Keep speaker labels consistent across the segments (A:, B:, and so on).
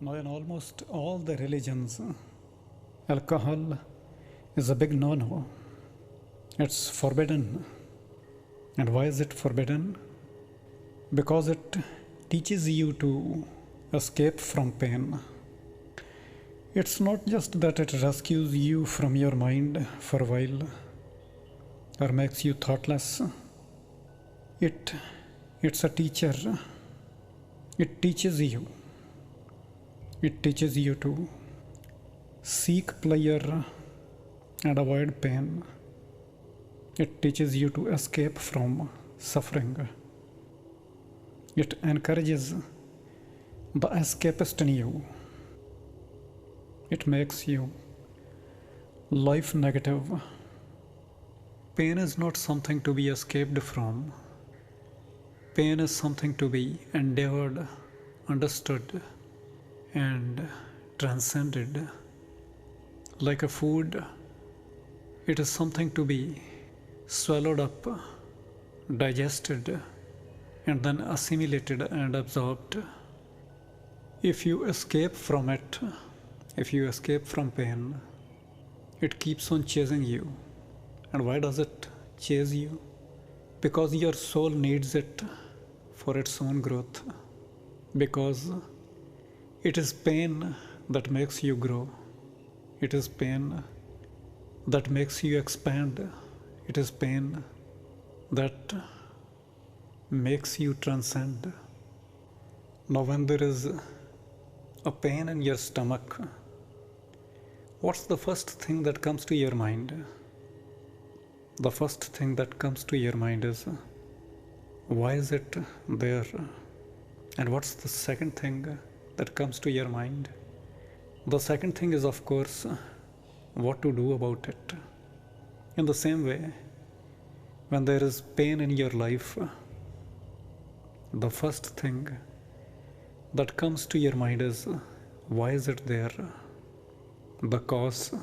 A: Now, in almost all the religions, alcohol is a big no-no. It's forbidden. And why is it forbidden? Because it teaches you to escape from pain. It's not just that it rescues you from your mind for a while or makes you thoughtless. It's a teacher. It teaches you. It teaches you to seek pleasure and avoid pain. It teaches you to escape from suffering. It encourages the escapist in you. It makes you life negative. Pain is not something to be escaped from. Pain is something to be endeavored, understood, and transcended. Like a food, it is something to be swallowed up, digested, and then assimilated and absorbed. If you escape from it, if you escape from pain, it keeps on chasing you. And why does it chase you? Because your soul needs it for its own growth. Because it is pain that makes you grow. It is pain that makes you expand. It is pain that makes you transcend. Now, when there is a pain in your stomach, what's the first thing that comes to your mind? The first thing that comes to your mind is, why is it there? And what's the second thing that comes to your mind? The second thing is, of course, what to do about it. In the same way, when there is pain in your life, the first thing that comes to your mind is, why is it there? The cause.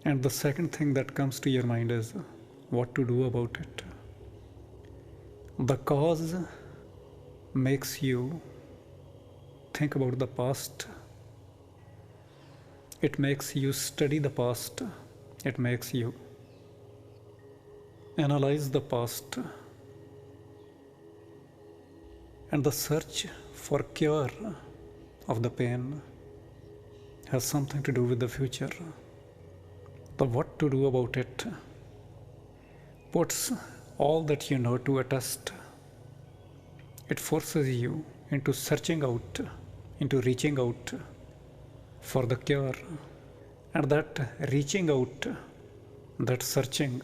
A: And the second thing that comes to your mind is, what to do about it. The cause makes you think about the past. It makes you study the past. It makes you analyze the past. And the search for cure of the pain has something to do with the future. The what to do about it puts all that you know to a test. It forces you into searching out, into reaching out for the cure. And that reaching out, that searching,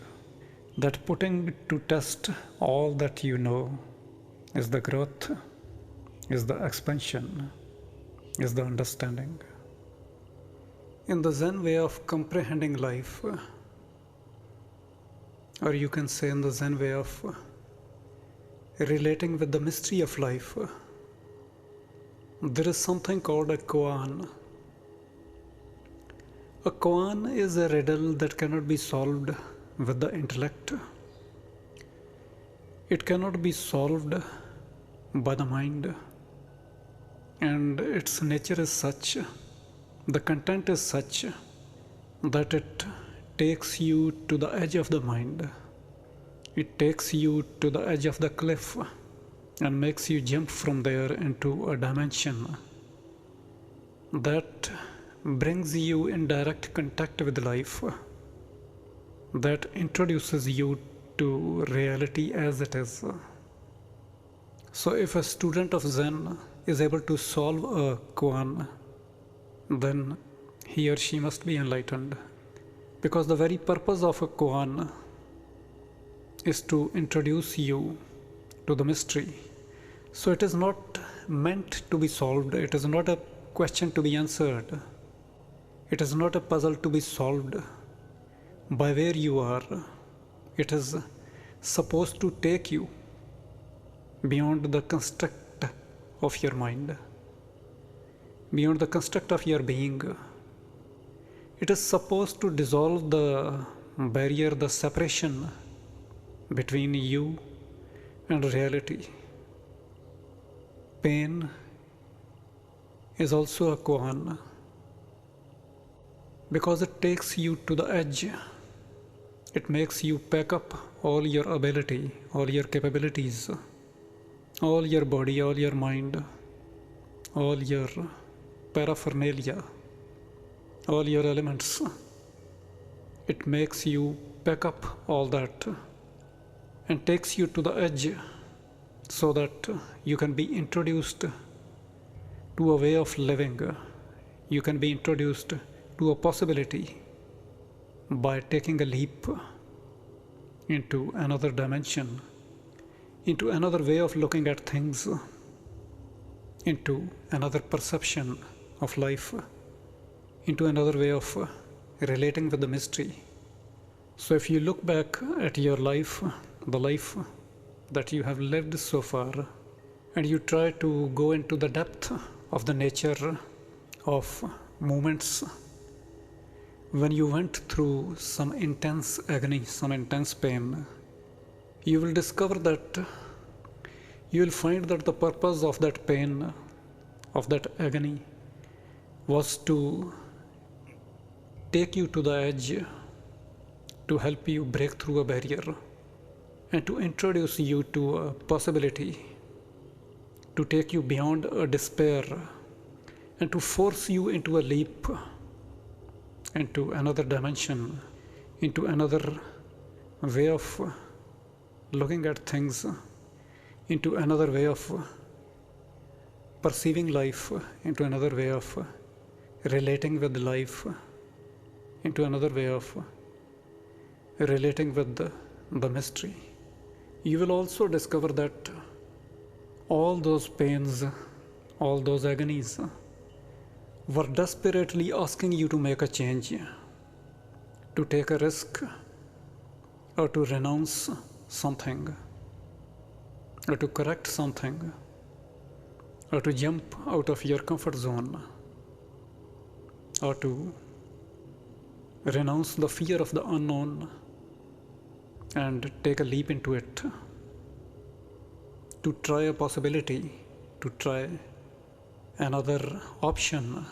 A: that putting to test all that you know is the growth, is the expansion, is the understanding. In the Zen way of comprehending life, or you can say in the Zen way of relating with the mystery of life, there is something called a koan. A koan is a riddle that cannot be solved with the intellect. It cannot be solved by the mind. And its nature is such, the content is such, that it takes you to the edge of the mind. It takes you to the edge of the cliff and makes you jump from there into a dimension that brings you in direct contact with life, that introduces you to reality as it is. So if a student of Zen is able to solve a koan, then he or she must be enlightened. Because the very purpose of a koan is to introduce you to the mystery. So it is not meant to be solved. It is not a question to be answered. It is not a puzzle to be solved by where you are. It is supposed to take you beyond the construct of your mind, beyond the construct of your being. It is supposed to dissolve the barrier, the separation between you and reality. Pain is also a koan because it takes you to the edge. It makes you pack up all your ability, all your capabilities, all your body, all your mind, all your paraphernalia, all your elements. It makes you pack up all that and takes you to the edge so that you can be introduced to a way of living. You can be introduced to a possibility by taking a leap into another dimension, into another way of looking at things, into another perception of life, into another way of relating with the mystery. So if you look back at your life, the life that you have lived so far, and you try to go into the depth of the nature of moments when you went through some intense agony, some intense pain, you will discover that you will find that the purpose of that pain, of that agony, was to take you to the edge, to help you break through a barrier, and to introduce you to a possibility, to take you beyond a despair, and to force you into a leap into another dimension, into another way of looking at things, into another way of perceiving life, into another way of relating with life, into another way of relating with the mystery. You will also discover that all those pains, all those agonies were desperately asking you to make a change, to take a risk, or to renounce something, or to correct something, or to jump out of your comfort zone, or to renounce the fear of the unknown and take a leap into it, to try a possibility, to try another option,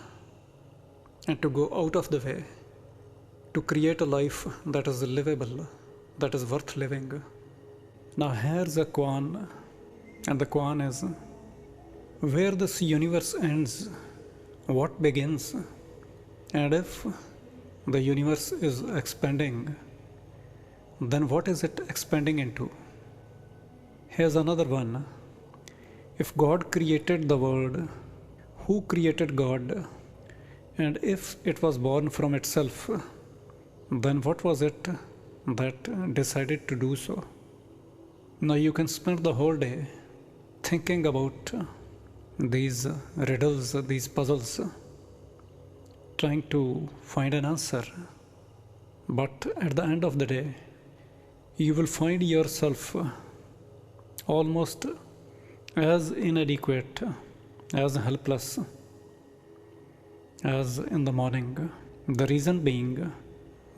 A: and to go out of the way, to create a life that is livable, that is worth living. Now here's a koan, and the koan is, where this universe ends, what begins? And if the universe is expanding, then what is it expanding into? Here's another one. If God created the world, who created God? And if it was born from itself, then what was it that decided to do so? Now you can spend the whole day thinking about these riddles, these puzzles, trying to find an answer. But at the end of the day, you will find yourself almost as inadequate, as helpless as in the morning. The reason being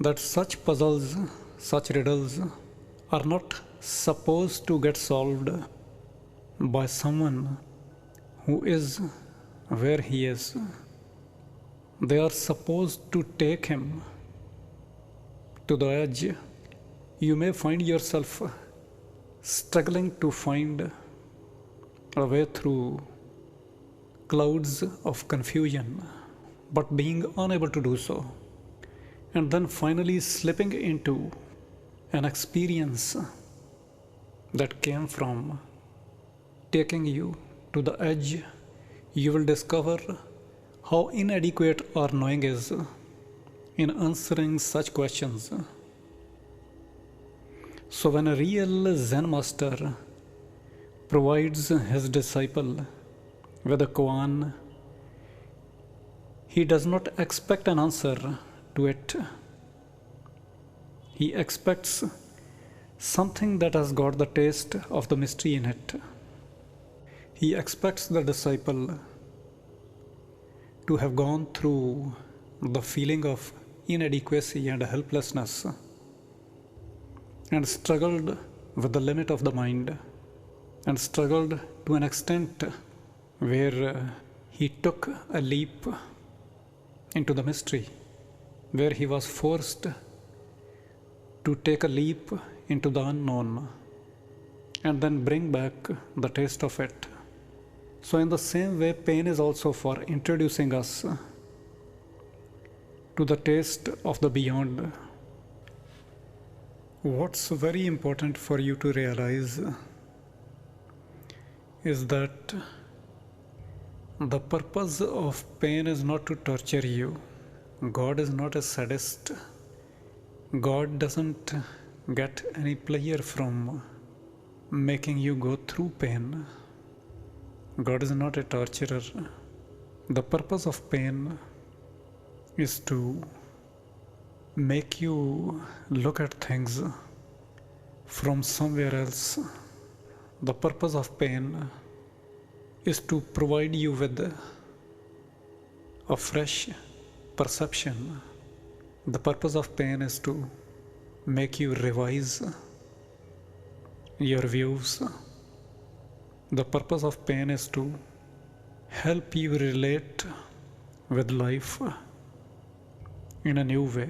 A: that such puzzles, such riddles are not supposed to get solved by someone who is where he is. They are supposed to take him to the edge. You may find yourself struggling to find a way through clouds of confusion, but being unable to do so, and then finally slipping into an experience that came from taking you to the edge. You will discover how inadequate our knowing is in answering such questions. So when a real Zen master provides his disciple with a koan, he does not expect an answer to it. He expects something that has got the taste of the mystery in it. He expects the disciple to have gone through the feeling of inadequacy and helplessness and struggled with the limit of the mind and struggled to an extent where he took a leap into the mystery, where he was forced to take a leap into the unknown and then bring back the taste of it. So, in the same way, pain is also for introducing us to the taste of the beyond. What's very important for you to realize is that the purpose of pain is not to torture you. God is not a sadist. God doesn't get any pleasure from making you go through pain. God is not a torturer. The purpose of pain is to make you look at things from somewhere else. The purpose of pain is to provide you with a fresh perception. The purpose of pain is to make you revise your views. The purpose of pain is to help you relate with life in a new way.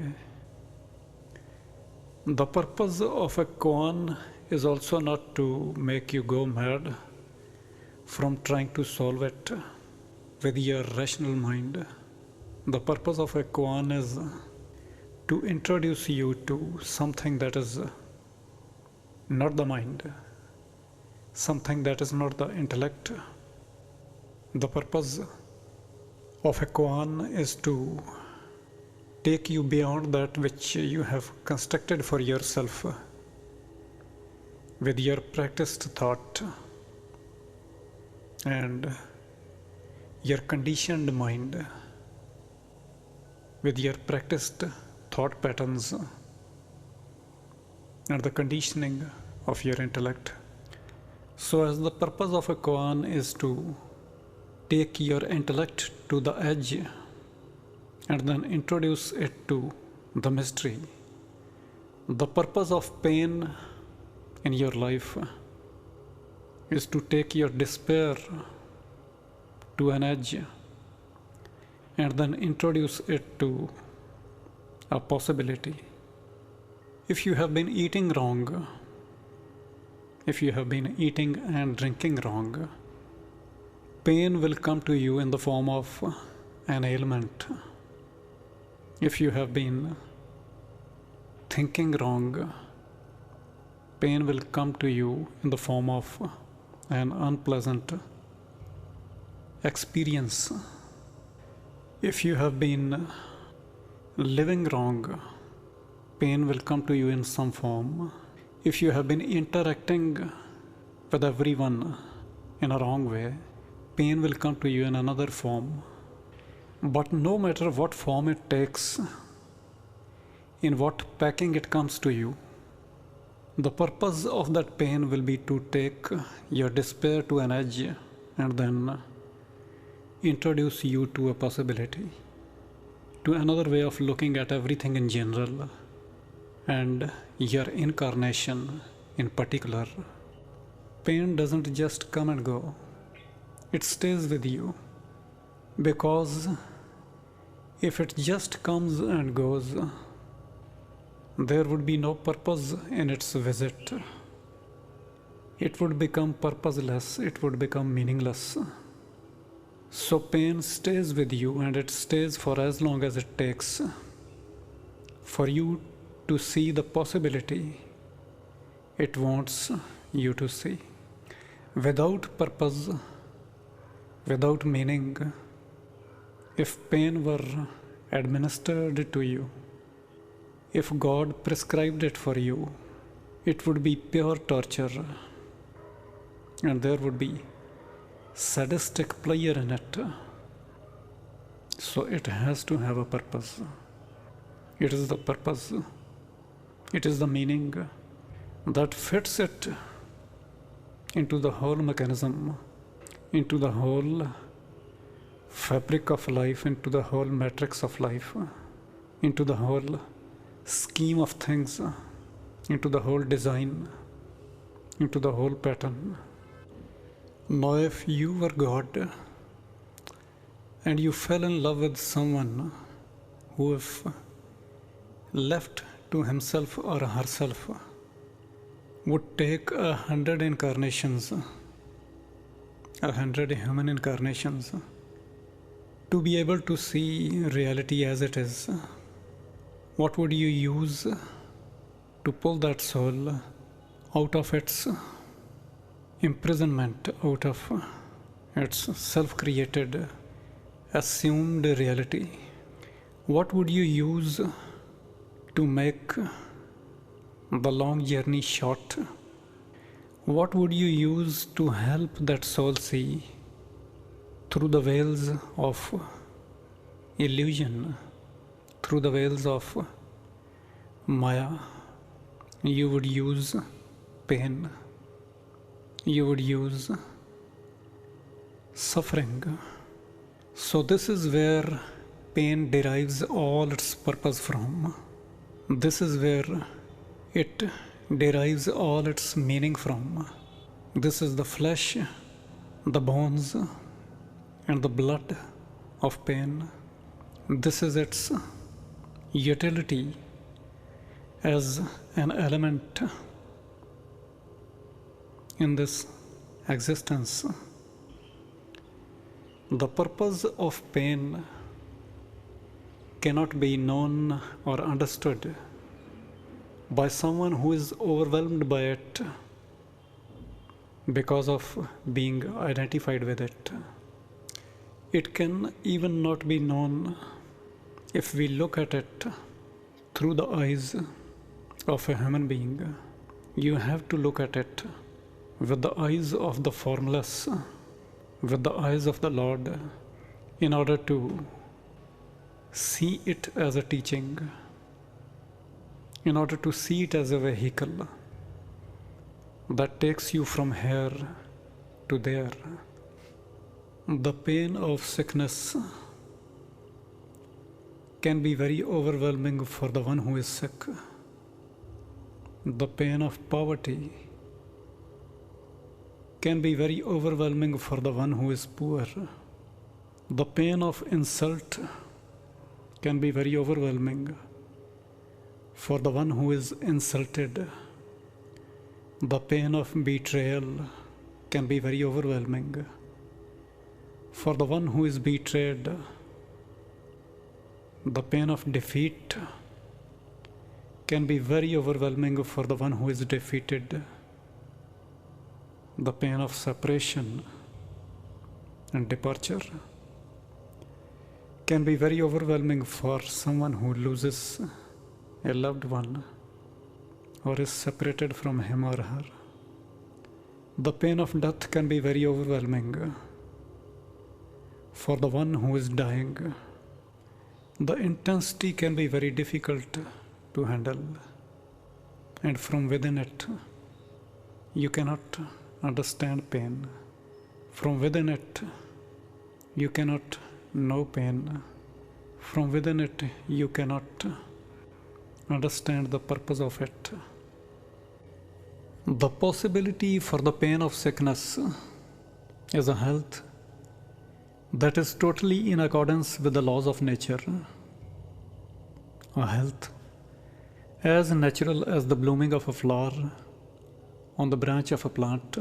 A: The purpose of a koan is also not to make you go mad from trying to solve it with your rational mind. The purpose of a koan is to introduce you to something that is not the mind, something that is not the intellect. The purpose of a koan is to take you beyond that which you have constructed for yourself with your practiced thought and your conditioned mind, with your practiced thought patterns and the conditioning of your intellect. So, as the purpose of a koan is to take your intellect to the edge and then introduce it to the mystery, the purpose of pain in your life is to take your despair to an edge and then introduce it to a possibility. If you have been eating wrong, if you have been eating and drinking wrong, pain will come to you in the form of an ailment. If you have been thinking wrong, pain will come to you in the form of an unpleasant experience. If you have been living wrong, pain will come to you in some form. If you have been interacting with everyone in a wrong way, pain will come to you in another form. But no matter what form it takes, in what packing it comes to you, the purpose of that pain will be to take your despair to an edge and then introduce you to a possibility, to another way of looking at everything in general and your incarnation in particular. Pain doesn't just come and go, it stays with you, because if it just comes and goes, there would be no purpose in its visit. It would become purposeless, it would become meaningless. So pain stays with you, and it stays for as long as it takes for you to see the possibility it wants you to see. Without purpose, without meaning, if pain were administered to you, if God prescribed it for you, it would be pure torture, and there would be sadistic pleasure in it. So it has to have a purpose. It is the purpose, it is the meaning that fits it into the whole mechanism, into the whole fabric of life, into the whole matrix of life, into the whole scheme of things, into the whole design, into the whole pattern. Now, if you were God and you fell in love with someone who, if left to himself or herself, would take 100 incarnations, 100 human incarnations, to be able to see reality as it is, what would you use to pull that soul out of its imprisonment, out of its self-created, assumed reality? What would you use to make the long journey short? What would you use to help that soul see through the veils of illusion, through the veils of Maya? You would use pain. You would use suffering. So this is where pain derives all its purpose from. This is where it derives all its meaning from. This is the flesh, the bones, and the blood of pain. This is its utility as an element in this existence. The purpose of pain cannot be known or understood by someone who is overwhelmed by it because of being identified with it. It can even not be known if we look at it through the eyes of a human being. You have to look at it with the eyes of the formless, with the eyes of the Lord, in order to see it as a teaching, in order to see it as a vehicle that takes you from here to there. The pain of sickness can be very overwhelming for the one who is sick. The pain of poverty can be very overwhelming for the one who is poor. The pain of insult can be very overwhelming for the one who is insulted. The pain of betrayal can be very overwhelming for the one who is betrayed. The pain of defeat can be very overwhelming for the one who is defeated. The pain of separation and departure can be very overwhelming for someone who loses a loved one or is separated from him or her. The pain of death can be very overwhelming for the one who is dying. The intensity can be very difficult to handle, and from within it, you cannot understand pain. From within it, you cannot know pain. From within it, you cannot understand the purpose of it. The possibility for the pain of sickness is a health that is totally in accordance with the laws of nature. A health as natural as the blooming of a flower on the branch of a plant.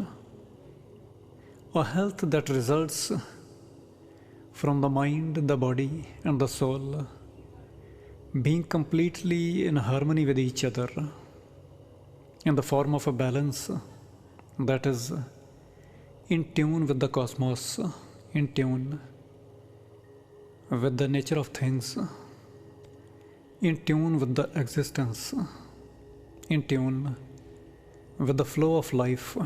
A: A health that results from the mind, the body, and the soul being completely in harmony with each other in the form of a balance that is in tune with the cosmos, in tune with the nature of things, in tune with the existence, in tune with the flow of life.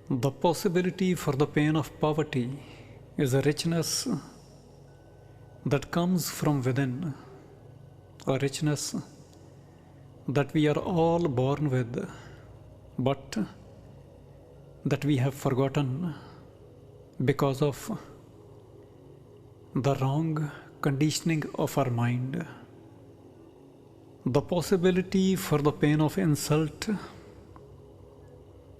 A: The possibility for the pain of poverty is a richness that comes from within, a richness that we are all born with, but that we have forgotten because of the wrong conditioning of our mind. The possibility for the pain of insult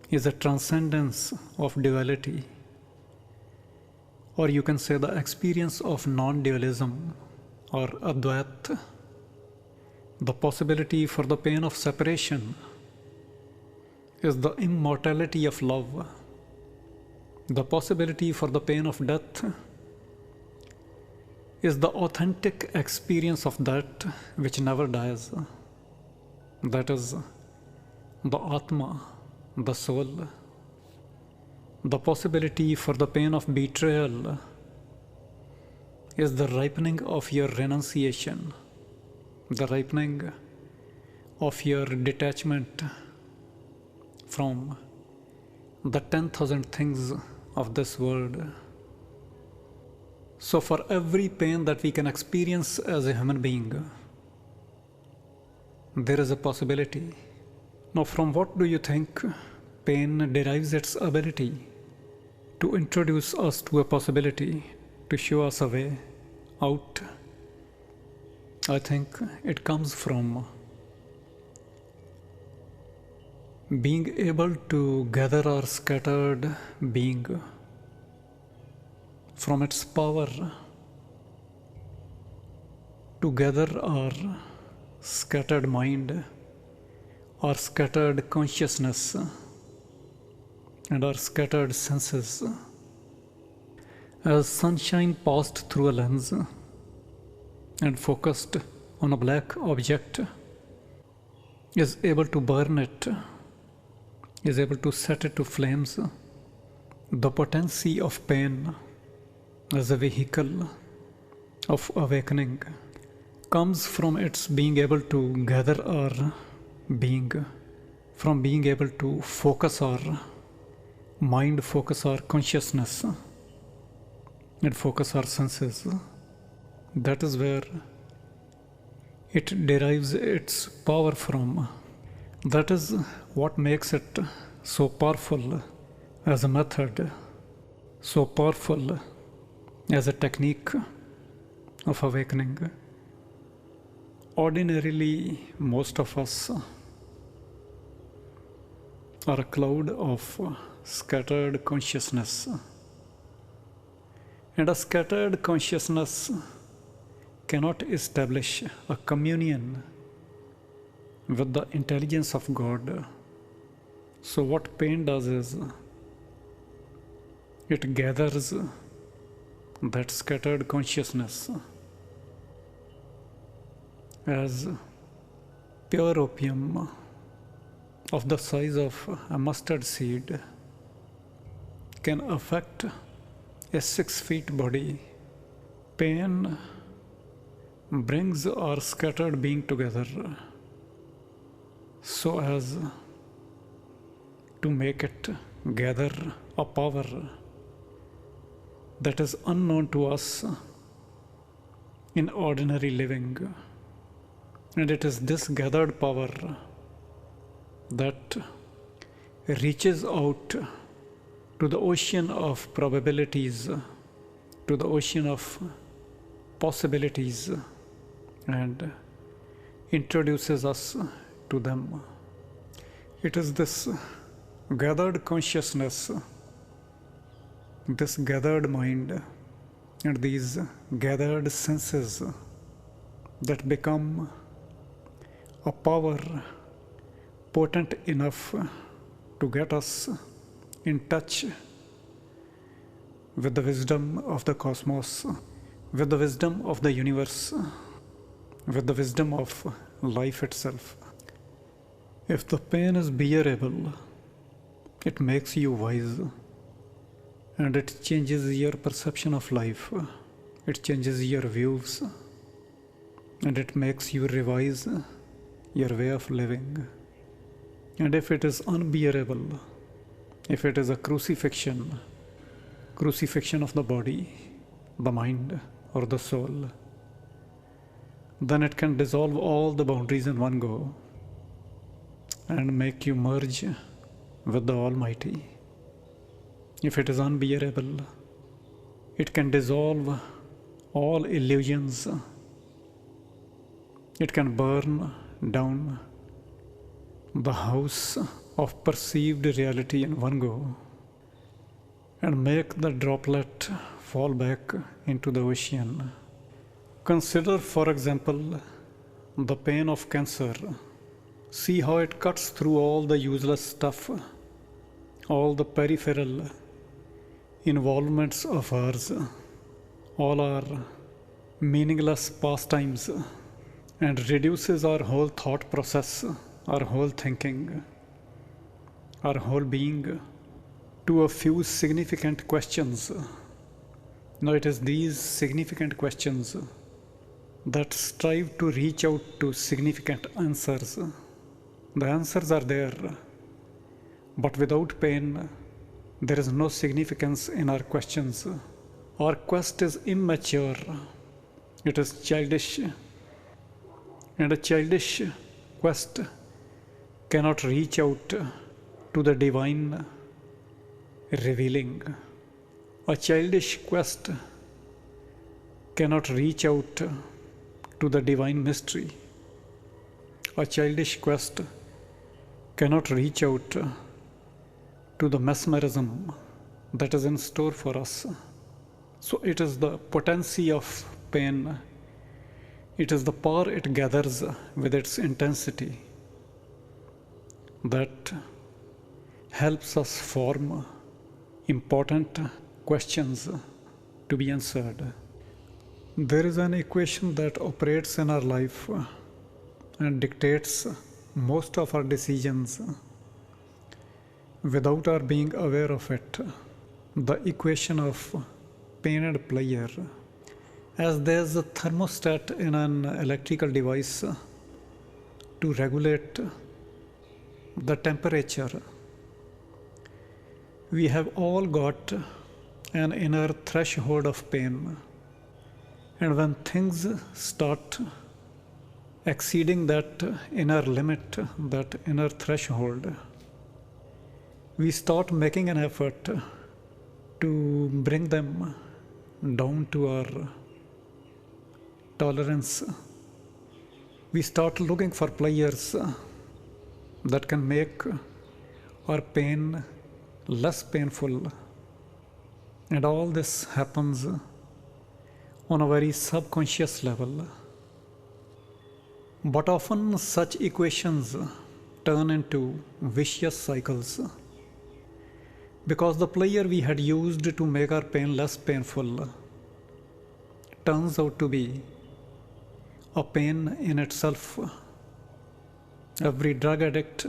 A: is a transcendence of duality, Or you can say the experience of non-dualism or Advait, the possibility for the pain of separation is the immortality of love. The possibility for the pain of death is the authentic experience of that which never dies. That is the Atma, the soul. The possibility for the pain of betrayal is the ripening of your renunciation, the ripening of your detachment from the 10,000 things of this world. So for every pain that we can experience as a human being, there is a possibility. Now, from what do you think pain derives its ability to introduce us to a possibility, to show us a way out? I think it comes from being able to gather our scattered being from its power, to gather our scattered mind, our scattered consciousness, and our scattered senses. As sunshine passed through a lens and focused on a black object, is able to burn it, is able to set it to flames, the potency of pain as a vehicle of awakening comes from its being able to gather our being, from being able to focus our mind, focus our consciousness, and focus our senses. That is where it derives its power from. That is what makes it so powerful as a method, so powerful as a technique of awakening. Ordinarily, most of us are a cloud of scattered consciousness. And a scattered consciousness cannot establish a communion with the intelligence of God. So what pain does is, it gathers that scattered consciousness as pure opium of the size of a mustard seed can affect a 6 feet body. Pain brings our scattered being together so as to make it gather a power that is unknown to us in ordinary living. And it is this gathered power that reaches out to the ocean of probabilities, to the ocean of possibilities, and introduces us to them. It is this gathered consciousness, this gathered mind, and these gathered senses that become a power potent enough to get us in touch with the wisdom of the cosmos, with the wisdom of the universe, with the wisdom of life itself. If the pain is bearable, it makes you wise, and it changes your perception of life, it changes your views, and it makes you revise your way of living. And if it is unbearable, if it is a crucifixion of the body, the mind, or the soul, then it can dissolve all the boundaries in one go and make you merge with the Almighty. If it is unbearable, it can dissolve all illusions. It can burn down the house of perceived reality in one go and make the droplet fall back into the ocean. Consider, for example, the pain of cancer. See how it cuts through all the useless stuff, all the peripheral involvements of ours, all our meaningless pastimes, and reduces our whole thought process, our whole thinking, our whole being to a few significant questions. Now it is these significant questions that strive to reach out to significant answers. The answers are there, but without pain, there is no significance in our questions. Our quest is immature, it is childish, and a childish quest cannot reach out to the divine revealing. A childish quest cannot reach out to the divine mystery. A childish quest cannot reach out to the mesmerism that is in store for us. So it is the potency of pain, it is the power it gathers with its intensity that helps us form important questions to be answered. There is an equation that operates in our life and dictates most of our decisions without our being aware of it. The equation of pain and pleasure. As there is a thermostat in an electrical device to regulate the temperature, we have all got an inner threshold of pain. And when things start exceeding that inner limit, that inner threshold, we start making an effort to bring them down to our tolerance. We start looking for pleasures that can make our pain less painful. And all this happens on a very subconscious level. But often such equations turn into vicious cycles because the pleasure we had used to make our pain less painful turns out to be a pain in itself. Every drug addict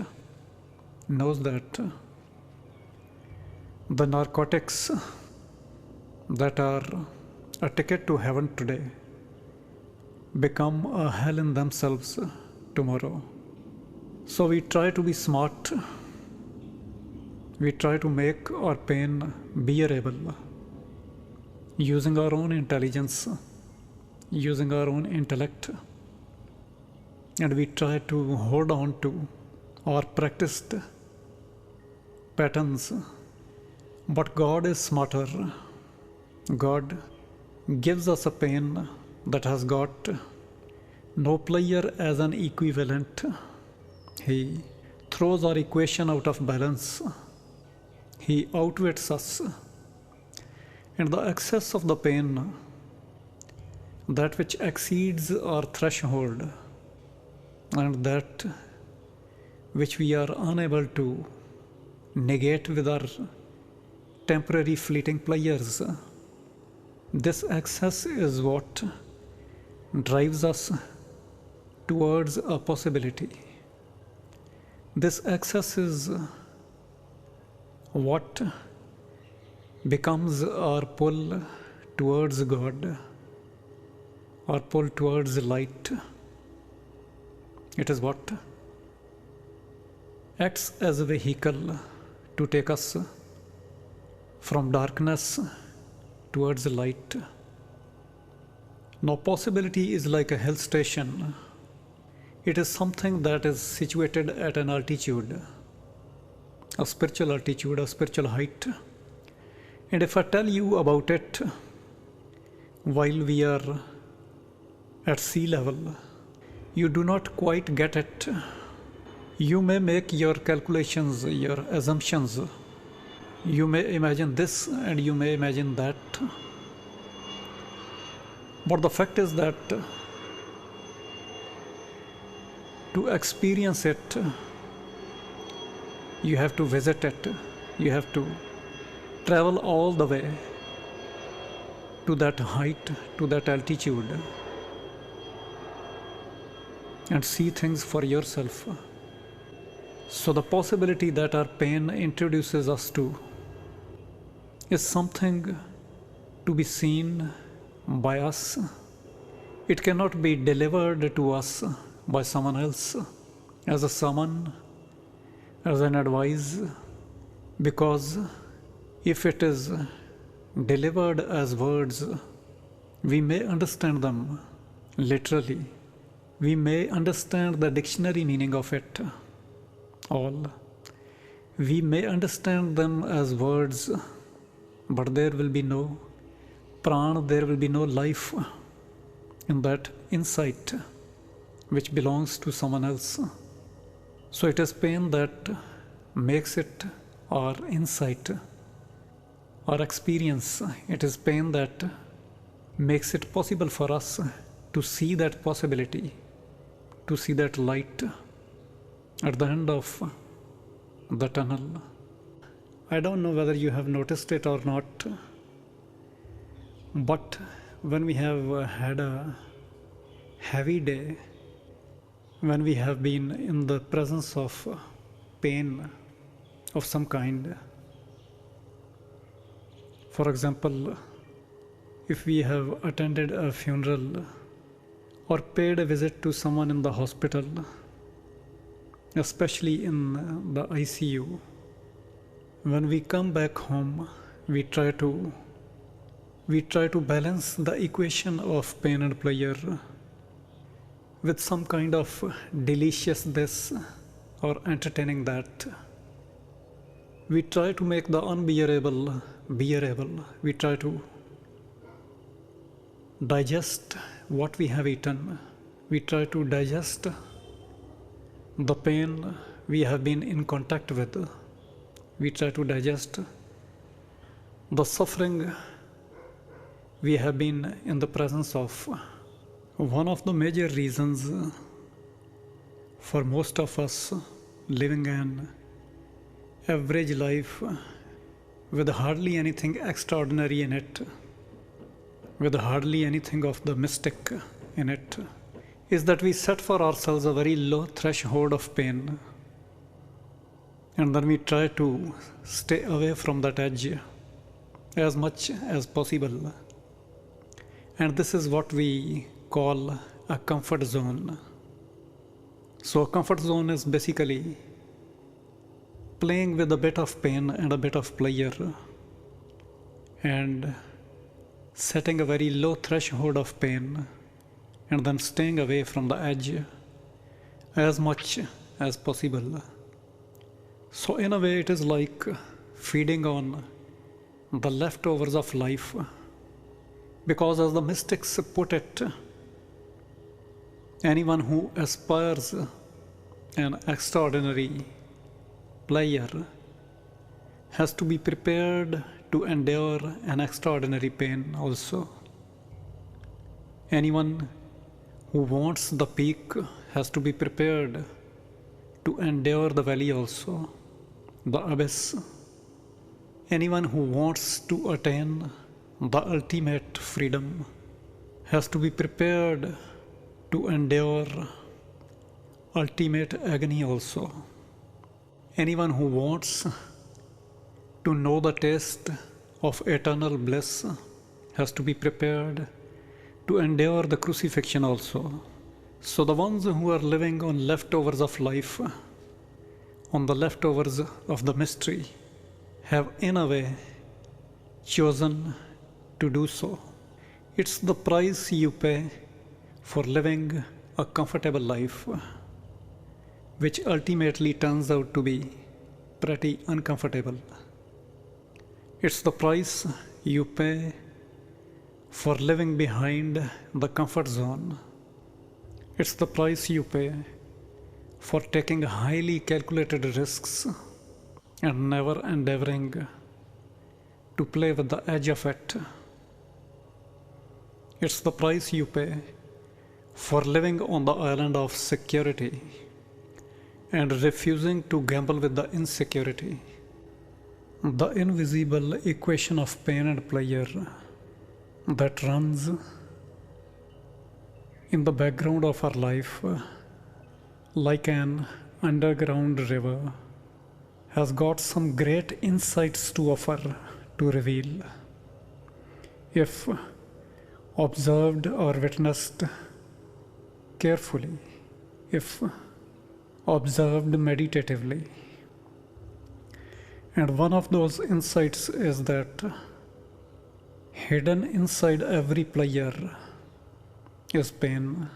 A: knows that the narcotics that are a ticket to heaven today become a hell in themselves tomorrow. So we try to be smart. We try to make our pain bearable using our own intelligence, using our own intellect, and we try to hold on to our practiced patterns. But God is smarter. God gives us a pain that has got no pleasure as an equivalent. He throws our equation out of balance. He outwits us. And the excess of the pain, that which exceeds our threshold, and that which we are unable to negate with our temporary fleeting pleasures, this excess is what drives us towards a possibility. This excess is what becomes our pull towards God, our pull towards light. It is what acts as a vehicle to take us from darkness towards light. Now, possibility is like a hill station. It is something that is situated at an altitude, a spiritual altitude, a spiritual height. And if I tell you about it while we are at sea level, you do not quite get it. You may make your calculations, your assumptions. You may imagine this and you may imagine that. But the fact is that to experience it, you have to visit it, you have to travel all the way to that height, to that altitude, and see things for yourself. So the possibility that our pain introduces us to is something to be seen by us. It cannot be delivered to us by someone else as a sermon, as an advice, because if it is delivered as words, we may understand them literally. We may understand the dictionary meaning of it all. We may understand them as words, but there will be no prana, there will be no life in that insight which belongs to someone else. So it is pain that makes it our insight, our experience. It is pain that makes it possible for us to see that possibility, to see that light at the end of the tunnel. I don't know whether you have noticed it or not, but when we have had a heavy day, when we have been in the presence of pain of some kind, for example, if we have attended a funeral or paid a visit to someone in the hospital, especially in the ICU, when we come back home, we try to balance the equation of pain and pleasure with some kind of delicious this or entertaining that. We try to make the unbearable bearable. We try to digest what we have eaten. We try to digest the pain we have been in contact with. We try to digest the suffering we have been in the presence of. One of the major reasons for most of us living an average life with hardly anything extraordinary in it, with hardly anything of the mystic in it, is that we set for ourselves a very low threshold of pain, and then we try to stay away from that edge as much as possible. And this is what we call a comfort zone. So a comfort zone is basically playing with a bit of pain and a bit of pleasure and setting a very low threshold of pain and then staying away from the edge as much as possible. So in a way it is like feeding on the leftovers of life, because as the mystics put it, anyone who aspires an extraordinary pleasure has to be prepared to endure an extraordinary pain also. Anyone who wants the peak has to be prepared to endure the valley also, the abyss. Anyone who wants to attain the ultimate freedom has to be prepared to endure ultimate agony also. Anyone who wants to know the taste of eternal bliss has to be prepared to endure the crucifixion also. So the ones who are living on leftovers of life, on the leftovers of the mystery, have in a way chosen to do so. It's the price you pay for living a comfortable life, which ultimately turns out to be pretty uncomfortable. It's the price you pay for living behind the comfort zone. It's the price you pay for taking highly calculated risks and never endeavoring to play with the edge of it. It's the price you pay for living on the island of security and refusing to gamble with the insecurity. The invisible equation of pain and pleasure that runs in the background of our life like an underground river has got some great insights to offer, to reveal, if observed or witnessed carefully, if observed meditatively. And one of those insights is that hidden inside every pleasure is pain,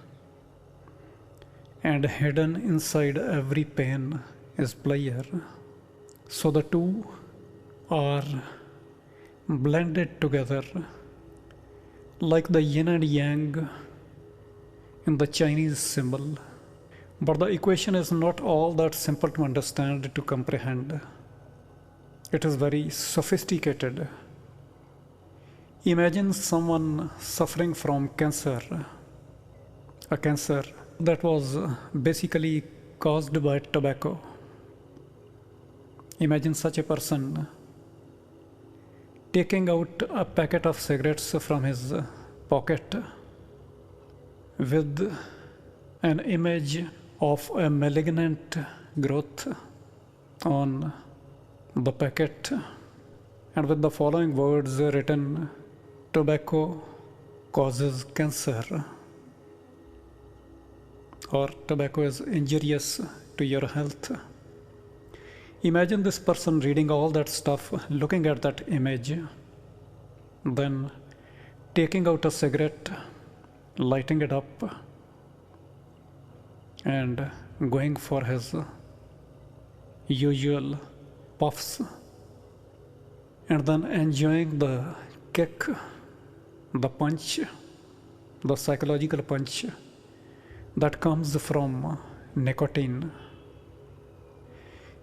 A: and hidden inside every pain is pleasure. So the two are blended together like the yin and yang in the Chinese symbol. But the equation is not all that simple to understand, to comprehend. It is very sophisticated. Imagine someone suffering from cancer, a cancer that was basically caused by tobacco. Imagine such a person taking out a packet of cigarettes from his pocket with an image of a malignant growth on the packet, and with the following words written: tobacco causes cancer, or tobacco is injurious to your health. Imagine this person reading all that stuff, looking at that image, then taking out a cigarette, lighting it up, and going for his usual puffs, and then enjoying the kick, the punch, the psychological punch that comes from nicotine.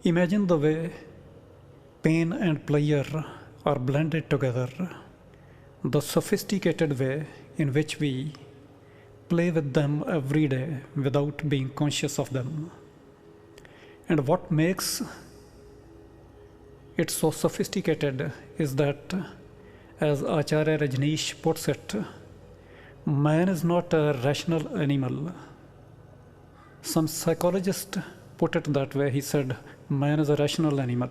A: Imagine the way pain and pleasure are blended together, the sophisticated way in which we play with them every day without being conscious of them. And what makes it so sophisticated is that, as Acharya Rajneesh puts it, man is not a rational animal. Some psychologist put it that way. He said, man is a rational animal.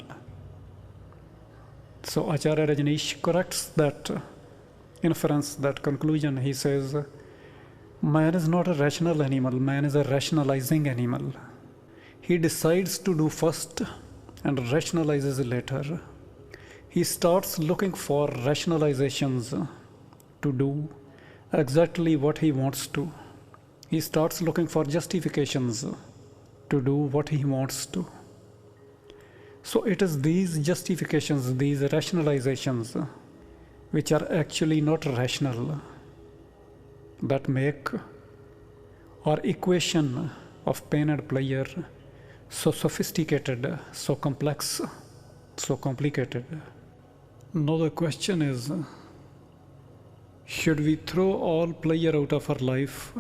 A: So Acharya Rajneesh corrects that inference, that conclusion. He says, man is not a rational animal, man is a rationalizing animal. He decides to do first and rationalizes later. He starts looking for rationalizations to do exactly what he wants to. He starts looking for justifications to do what he wants to. So it is these justifications, these rationalizations, which are actually not rational, that make our equation of pain and pleasure so sophisticated, so complex, so complicated. Now the question is, should we throw all pleasure out of our life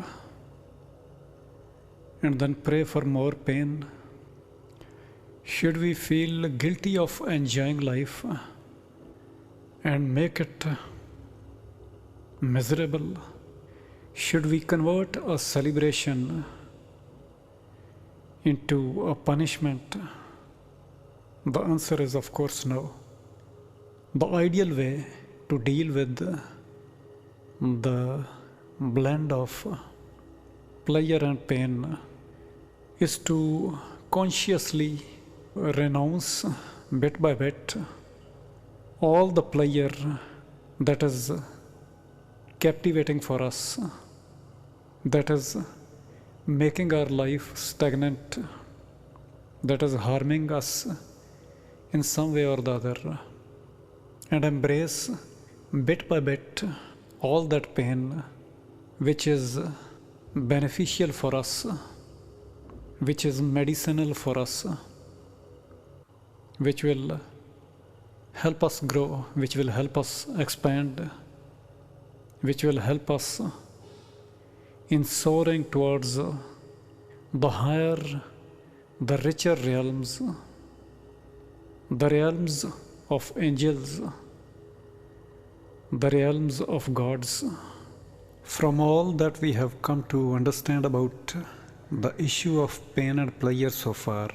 A: and then pray for more pain? Should we feel guilty of enjoying life and make it miserable? Should we convert a celebration into a punishment? The answer is, of course, no. The ideal way to deal with the blend of pleasure and pain is to consciously renounce bit by bit all the pleasure that is captivating for us, that is making our life stagnant, that is harming us in some way or the other, and embrace bit by bit all that pain which is beneficial for us, which is medicinal for us, which will help us grow, which will help us expand, which will help us in soaring towards the higher, the richer realms, the realms of angels, the realms of gods. From all that we have come to understand about the issue of pain and pleasure so far,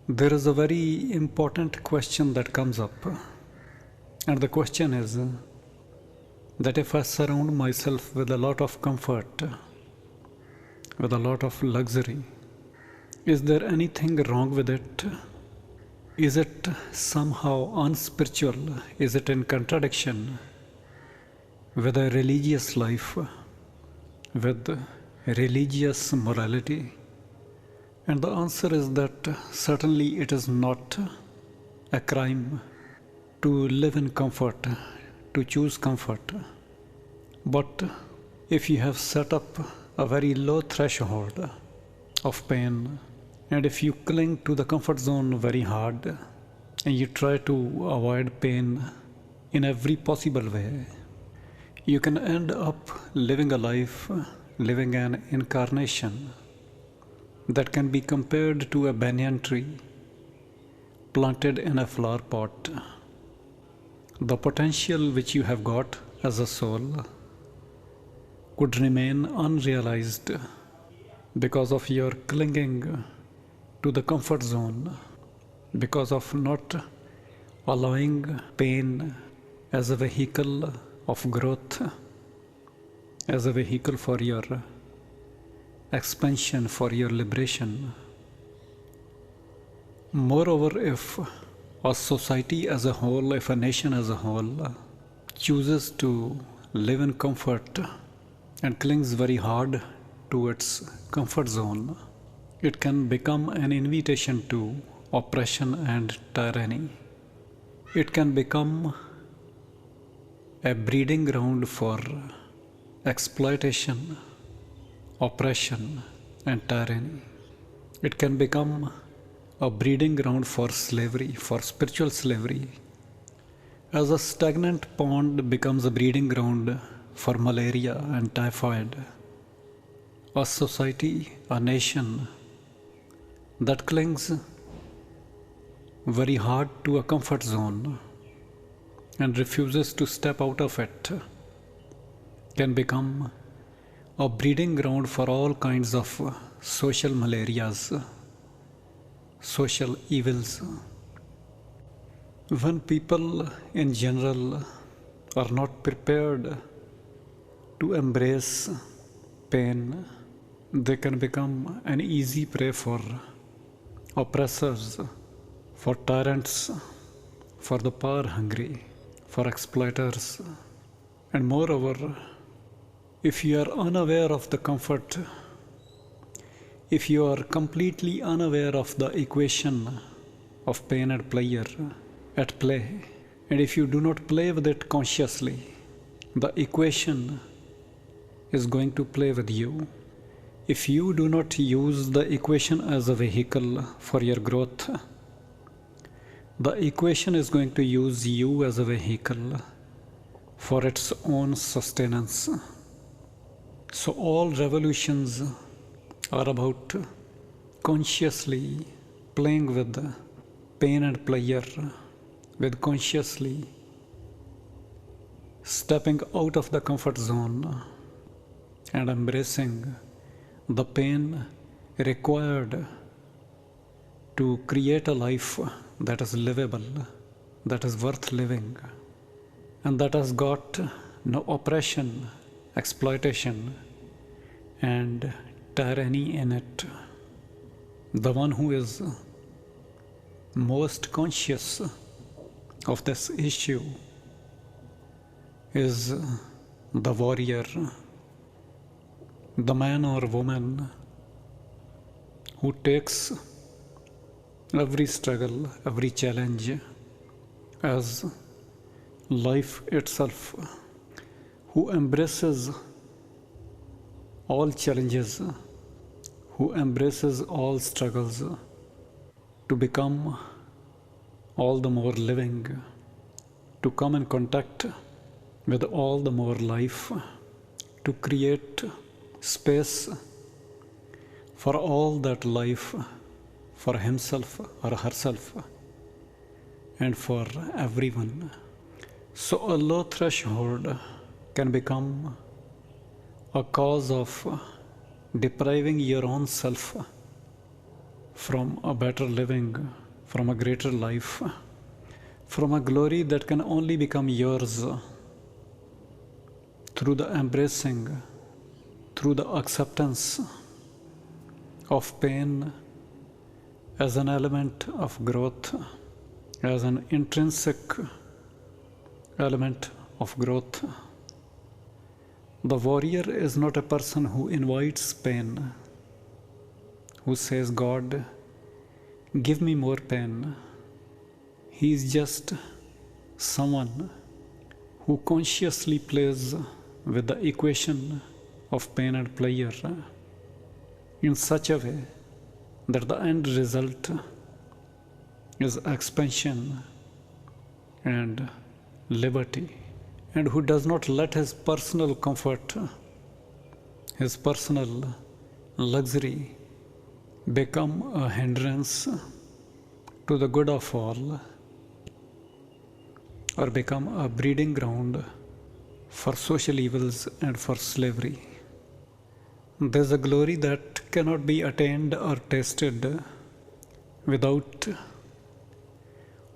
A: there is a very important question that comes up. And the question is that if I surround myself with a lot of comfort, with a lot of luxury, is there anything wrong with it? Is it somehow unspiritual? Is it in contradiction with a religious life, with religious morality? And the answer is that certainly it is not a crime to live in comfort, to choose comfort. But if you have set up a very low threshold of pain, and if you cling to the comfort zone very hard, and you try to avoid pain in every possible way, you can end up living a life, living an incarnation that can be compared to a banyan tree planted in a flower pot. The potential which you have got as a soul could remain unrealized because of your clinging to the comfort zone, because of not allowing pain as a vehicle of growth, as a vehicle for your expansion, for your liberation. Moreover, if a society as a whole, if a nation as a whole chooses to live in comfort and clings very hard to its comfort zone, it can become an invitation to oppression and tyranny. It can become a breeding ground for exploitation, oppression, and tyranny. It can become a breeding ground for slavery, for spiritual slavery. As a stagnant pond becomes a breeding ground for malaria and typhoid, a society, a nation that clings very hard to a comfort zone and refuses to step out of it can become a breeding ground for all kinds of social malarias, social evils. When people in general are not prepared to embrace pain, they can become an easy prey for oppressors, for tyrants, for the power hungry, for exploiters. And moreover, if you are unaware of the comfort, if you are completely unaware of the equation of pain and pleasure at play, and if you do not play with it consciously, the equation is going to play with you. If you do not use the equation as a vehicle for your growth, the equation is going to use you as a vehicle for its own sustenance. So all revolutions are about consciously playing with pain and pleasure, with consciously stepping out of the comfort zone and embracing the pain required to create a life that is livable, that is worth living, and that has got no oppression, exploitation, and tyranny in it. The one who is most conscious of this issue is the warrior, the man or woman who takes every struggle, every challenge as life itself, who embraces all challenges, who embraces all struggles to become all the more living, to come in contact with all the more life to create space for all that life, for himself or herself, and for everyone. So a low threshold can become a cause of depriving your own self from a better living, from a greater life, from a glory that can only become yours through the embracing, through the acceptance of pain as an element of growth, as an intrinsic element of growth. The warrior is not a person who invites pain, who says, God, give me more pain. He is just someone who consciously plays with the equation of pain and pleasure in such a way that the end result is expansion and liberty, and who does not let his personal comfort, his personal luxury become a hindrance to the good of all, or become a breeding ground for social evils and for slavery. There's a glory that cannot be attained or tasted without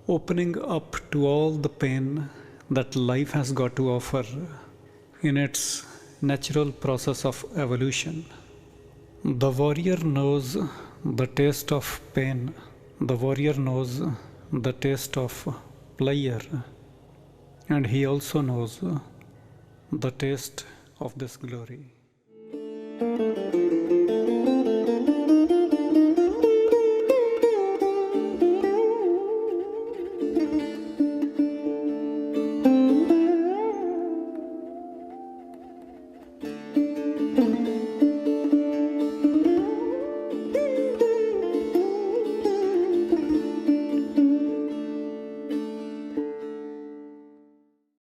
A: opening up to all the pain that life has got to offer in its natural process of evolution. The warrior knows the taste of pain. The warrior knows the taste of pleasure. And he also knows the taste of this glory.